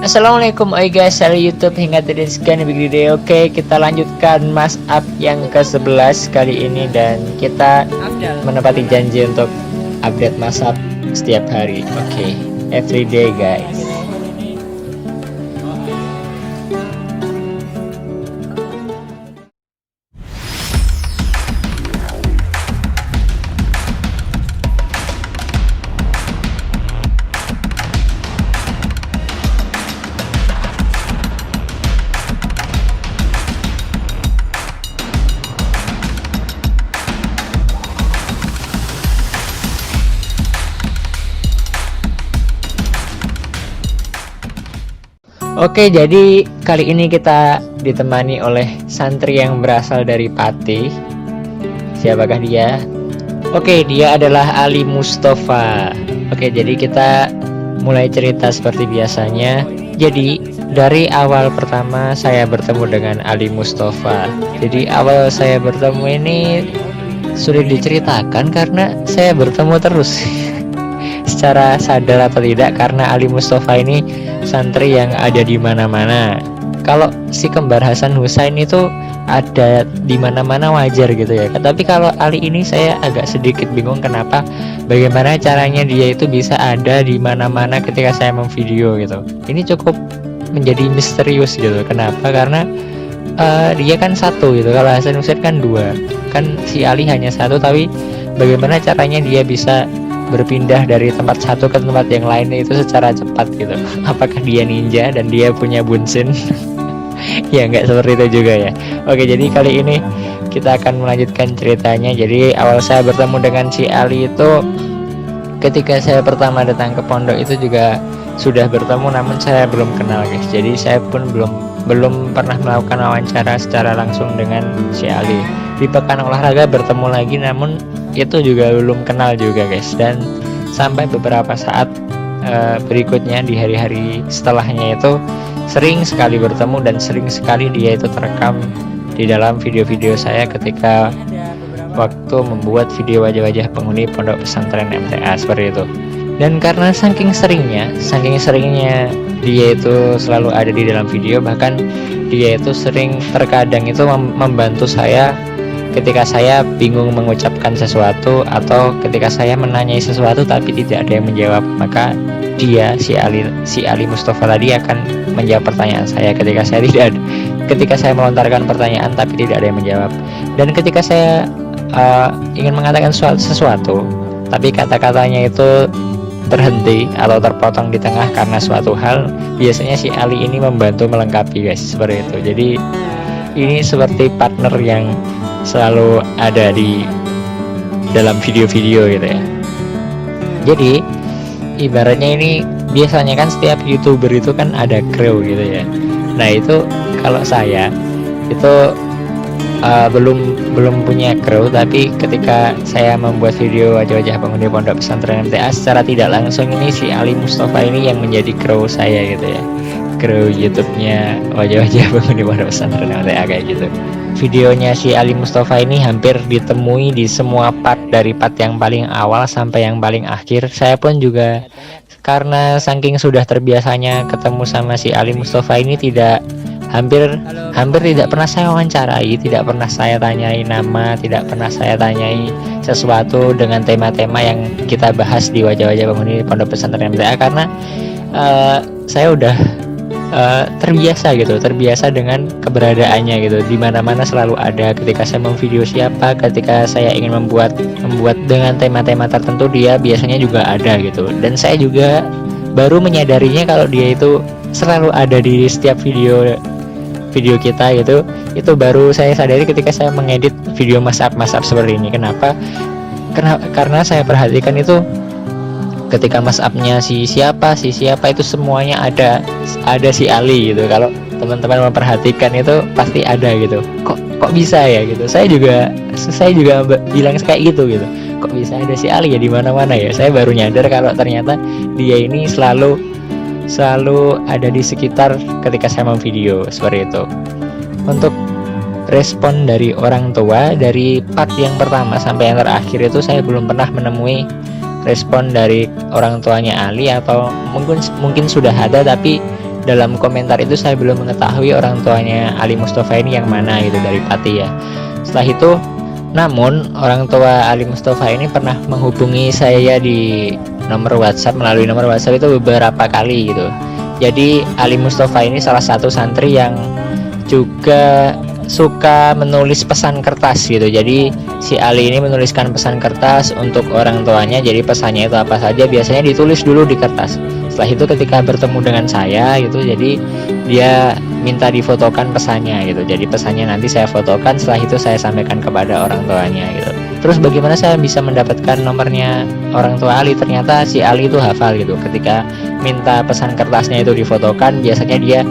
Assalamualaikum guys, halo YouTube hingga tadi sekian video. Oke, kita lanjutkan mas up yang ke-11 kali ini dan kita menepati janji untuk update mas up setiap hari. Oke, everyday guys. Oke, jadi kali ini kita ditemani oleh santri yang berasal dari Pati. Siapakah dia? Oke, dia adalah Ali Mustafa. Oke, jadi kita mulai cerita seperti biasanya. Jadi dari awal pertama saya bertemu dengan Ali Mustafa. Jadi awal saya bertemu ini sulit diceritakan karena saya bertemu terus secara sadar atau tidak, karena Ali Mustafa ini santri yang ada di mana-mana. Kalau si kembar Hasan Husain itu ada di mana-mana wajar gitu ya. Tapi kalau Ali ini saya agak sedikit bingung kenapa, bagaimana caranya dia itu bisa ada di mana-mana ketika saya memvideo gitu. Ini cukup menjadi misterius gitu. Kenapa? Karena dia kan satu gitu. Kalau Hasan Husain kan dua. Kan si Ali hanya satu, tapi bagaimana caranya dia bisa berpindah dari tempat satu ke tempat yang lainnya itu secara cepat gitu. Apakah dia ninja dan dia punya bunsin? Ya nggak seperti itu juga ya. Oke, jadi kali ini kita akan melanjutkan ceritanya. Jadi awal saya bertemu dengan si Ali itu ketika saya pertama datang ke pondok itu juga sudah bertemu, namun saya belum kenal guys. Jadi saya pun belum pernah melakukan wawancara secara langsung dengan si Ali. Di pekan olahraga bertemu lagi, namun itu juga belum kenal juga guys. Dan sampai beberapa saat berikutnya di hari-hari setelahnya itu sering sekali bertemu dan sering sekali dia itu terekam di dalam video-video saya ketika waktu membuat video wajah-wajah penghuni pondok pesantren MTA seperti itu. Dan karena saking seringnya dia itu selalu ada di dalam video, bahkan dia itu sering terkadang itu membantu saya ketika saya bingung mengucapkan sesuatu atau ketika saya menanyai sesuatu tapi tidak ada yang menjawab, maka dia si Ali Mustafa tadi akan menjawab pertanyaan saya ketika saya melontarkan pertanyaan tapi tidak ada yang menjawab. Dan ketika saya ingin mengatakan sesuatu tapi kata-katanya itu terhenti atau terpotong di tengah karena suatu hal, biasanya si Ali ini membantu melengkapi guys, seperti itu. Jadi ini seperti partner yang selalu ada di dalam video-video gitu ya. Jadi ibaratnya ini biasanya kan setiap YouTuber itu kan ada kru gitu ya. Nah itu kalau saya itu belum punya kru, tapi ketika saya membuat video wajah-wajah penghuni pondok pesantren MTA secara tidak langsung, ini si Ali Mustafa ini yang menjadi kru saya gitu ya, kru YouTube-nya wajah-wajah penghuni pondok pesantren MTA kayak gitu. Videonya si Ali Mustafa ini hampir ditemui di semua part, dari part yang paling awal sampai yang paling akhir. Saya pun juga karena saking sudah terbiasanya ketemu sama si Ali Mustafa ini hampir tidak pernah saya wawancarai, tidak pernah saya tanyai nama, tidak pernah saya tanyai sesuatu dengan tema-tema yang kita bahas di wajah-wajah penghuni pondok pesantren MTA, karena saya udah terbiasa dengan keberadaannya gitu. Di mana-mana selalu ada. Ketika saya memvideo siapa, ketika saya ingin membuat dengan tema-tema tertentu, dia biasanya juga ada gitu. Dan saya juga baru menyadarinya kalau dia itu selalu ada di setiap video kita gitu. Itu baru saya sadari ketika saya mengedit video mas up seperti ini. Kenapa? Karena saya perhatikan itu ketika mas up-nya si siapa itu semuanya ada si Ali gitu. Kalau teman-teman memperhatikan itu pasti ada gitu. Kok bisa ya gitu. Saya juga bilang kayak gitu. Kok bisa ada si Ali ya di mana-mana ya. Saya baru nyadar kalau ternyata dia ini selalu ada di sekitar ketika saya memvideo seperti itu. Untuk respon dari orang tua dari part yang pertama sampai yang terakhir itu saya belum pernah menemui respon dari orang tuanya Ali, atau mungkin sudah ada tapi dalam komentar itu saya belum mengetahui orang tuanya Ali Mustafa ini yang mana gitu dari Pati ya. Setelah itu, namun orang tua Ali Mustafa ini pernah menghubungi saya di nomor WhatsApp, melalui nomor WhatsApp itu beberapa kali gitu. Jadi Ali Mustafa ini salah satu santri yang juga suka menulis pesan kertas gitu. Jadi si Ali ini menuliskan pesan kertas untuk orang tuanya. Jadi pesannya itu apa saja biasanya ditulis dulu di kertas. Setelah itu ketika bertemu dengan saya gitu, jadi dia minta difotokan pesannya gitu. Jadi pesannya nanti saya fotokan, setelah itu saya sampaikan kepada orang tuanya gitu. Terus bagaimana saya bisa mendapatkan nomornya orang tua Ali? Ternyata si Ali itu hafal gitu. Ketika minta pesan kertasnya itu difotokan, biasanya dia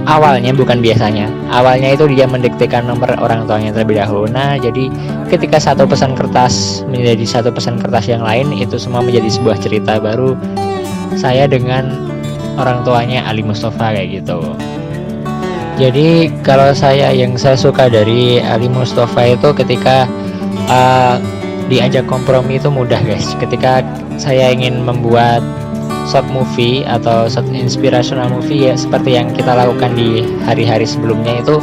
awalnya itu dia mendiktekan nomor orang tuanya terlebih dahulu. Nah, jadi ketika satu pesan kertas menjadi satu pesan kertas yang lain, itu semua menjadi sebuah cerita baru saya dengan orang tuanya Ali Mustafa kayak gitu. Jadi kalau yang saya suka dari Ali Mustafa itu ketika diajak kompromi itu mudah guys. Ketika saya ingin membuat short movie atau short inspirational movie ya seperti yang kita lakukan di hari-hari sebelumnya itu,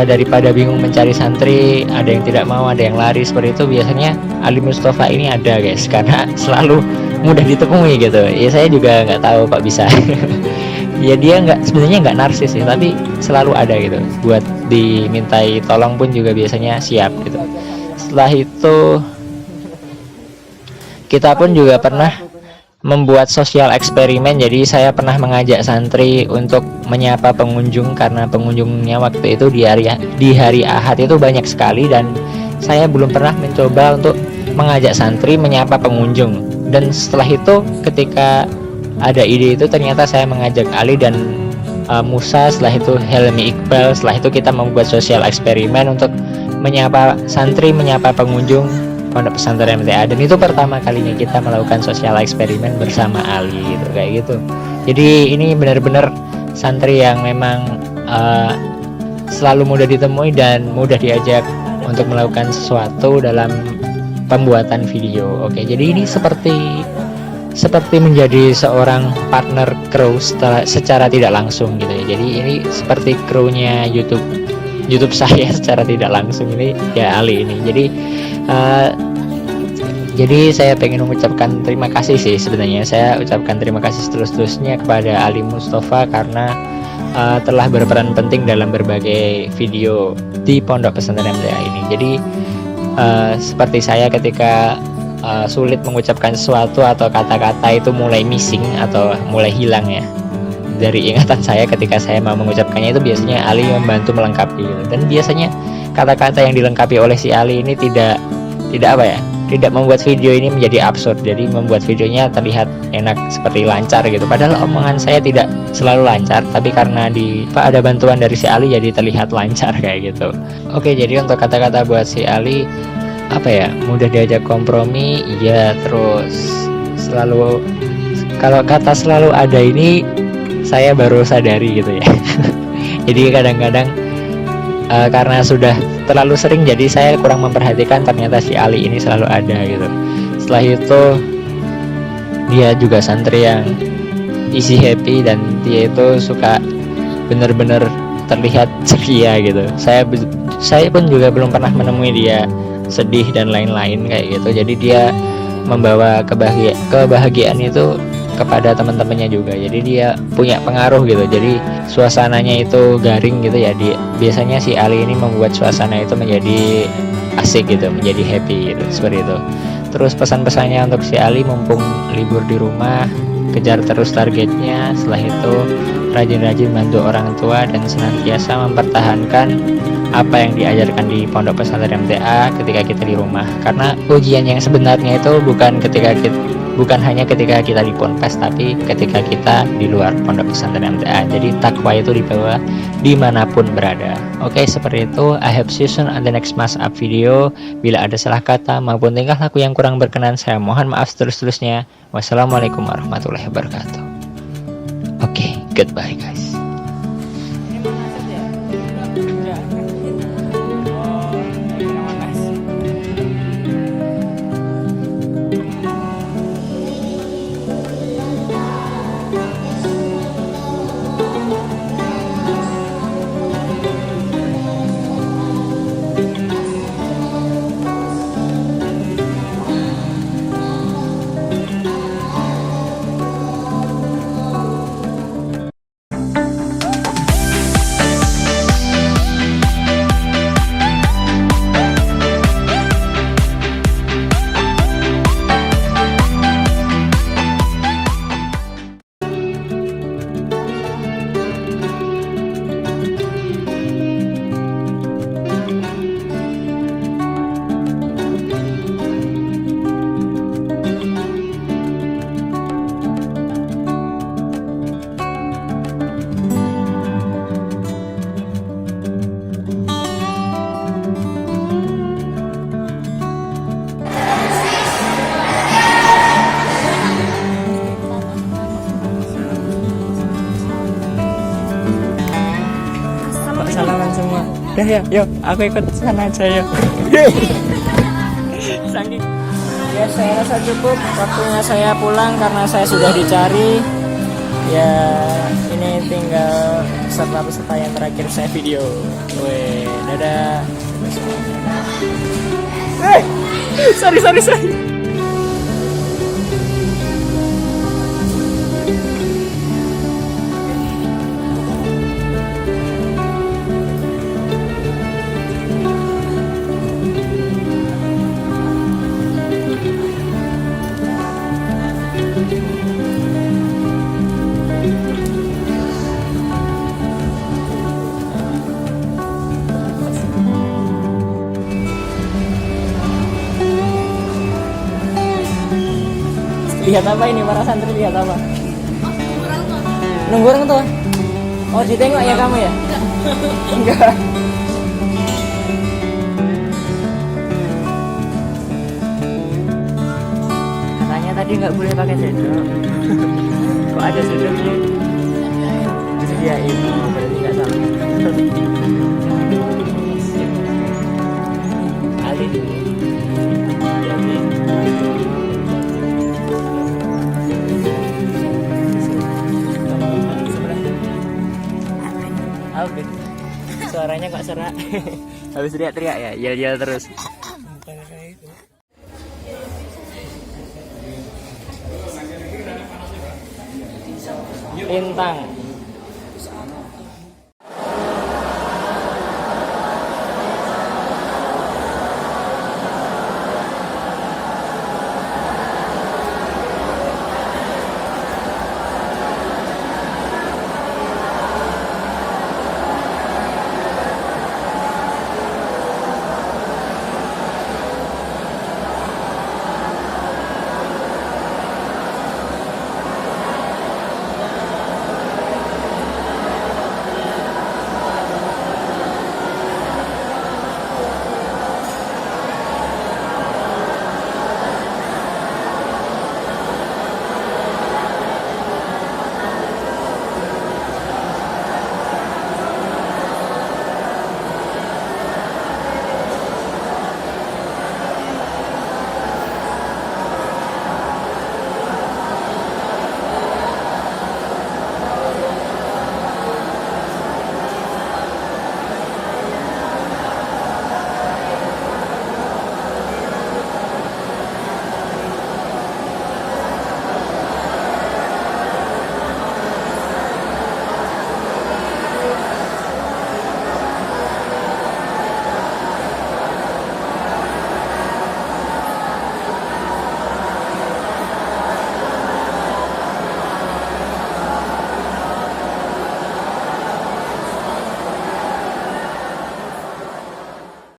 daripada bingung mencari santri, ada yang tidak mau, ada yang lari seperti itu, biasanya Ali Mustafa ini ada guys, karena selalu mudah ditemui gitu ya. Saya juga nggak tahu kok bisa ya dia sebenarnya nggak narsis ya, tapi selalu ada gitu, buat dimintai tolong pun juga biasanya siap gitu. Setelah itu kita pun juga pernah membuat sosial eksperimen. Jadi saya pernah mengajak santri untuk menyapa pengunjung, karena pengunjungnya waktu itu di hari Ahad itu banyak sekali, dan saya belum pernah mencoba untuk mengajak santri menyapa pengunjung. Dan setelah itu ketika ada ide itu, ternyata saya mengajak Ali dan Musa, setelah itu Helmi Iqbal, setelah itu kita membuat sosial eksperimen untuk menyapa santri, menyapa pengunjung Pondok Pesantren MTA, dan itu pertama kalinya kita melakukan sosial eksperimen bersama Ali gitu, kayak gitu. Jadi ini benar-benar santri yang memang selalu mudah ditemui dan mudah diajak untuk melakukan sesuatu dalam pembuatan video. Oke, jadi ini seperti menjadi seorang partner kru secara tidak langsung gitu ya. Jadi ini seperti krunya YouTube saya secara tidak langsung, ini ya Ali ini. Jadi saya pengen mengucapkan terima kasih sih sebenarnya. Saya ucapkan terima kasih seterus-terusnya kepada Ali Mustafa karena telah berperan penting dalam berbagai video di Pondok Pesantren MTA ini. Jadi seperti saya ketika sulit mengucapkan sesuatu atau kata-kata itu mulai missing atau mulai hilang ya dari ingatan saya ketika saya mau mengucapkannya, itu biasanya Ali membantu melengkapi gitu. Dan biasanya kata-kata yang dilengkapi oleh si Ali ini tidak membuat video ini menjadi absurd. Jadi membuat videonya terlihat enak, seperti lancar gitu. Padahal omongan saya tidak selalu lancar, tapi karena ada bantuan dari si Ali jadi terlihat lancar kayak gitu. Oke, jadi untuk kata-kata buat si Ali, mudah diajak kompromi, iya. Terus selalu, kalau kata selalu ada ini saya baru sadari gitu ya. Jadi kadang-kadang karena sudah terlalu sering, jadi saya kurang memperhatikan ternyata si Ali ini selalu ada gitu. Setelah itu dia juga santri yang easy happy, dan dia itu suka bener-bener terlihat ceria gitu. Saya pun juga belum pernah menemui dia sedih dan lain-lain kayak gitu. Jadi dia membawa kebahagiaan itu kepada teman-temannya juga. Jadi dia punya pengaruh gitu. Jadi suasananya itu garing gitu ya. Biasanya si Ali ini membuat suasana itu menjadi asik gitu, menjadi happy gitu, seperti itu. Terus pesan-pesannya untuk si Ali, mumpung libur di rumah, kejar terus targetnya. Setelah itu rajin-rajin bantu orang tua dan senantiasa mempertahankan apa yang diajarkan di Pondok Pesantren MTA ketika kita di rumah. Karena ujian yang sebenarnya itu bukan hanya ketika kita di Ponpes, tapi ketika kita di luar Pondok Pesantren MTA. Jadi takwa itu dibawa dimanapun berada. Oke, seperti itu. I hope see you soon on the next Mas Up video. Bila ada salah kata maupun tingkah laku yang kurang berkenan, saya mohon maaf terus-terusnya. Wassalamualaikum warahmatullahi wabarakatuh. Oke, goodbye guys. semua. Udah ya, yuk aku ikut sana aja ya. Saking. Ya saya rasa cukup waktunya saya pulang karena saya sudah dicari. Ya ini tinggal peserta-peserta yang terakhir saya video. Weh, dadah. Sorry. Lihat apa ini para santri, lihat apa? Nunggu orang tua. Oh ditengok ya kamu ya? Enggak. Katanya tadi nggak boleh pakai sendok. Kok ada sendoknya? Disediain, berarti nggak salah. Ali dulu. Alvin, suaranya kok serak. Habis teriak-teriak ya, yel-yel terus. Lintang.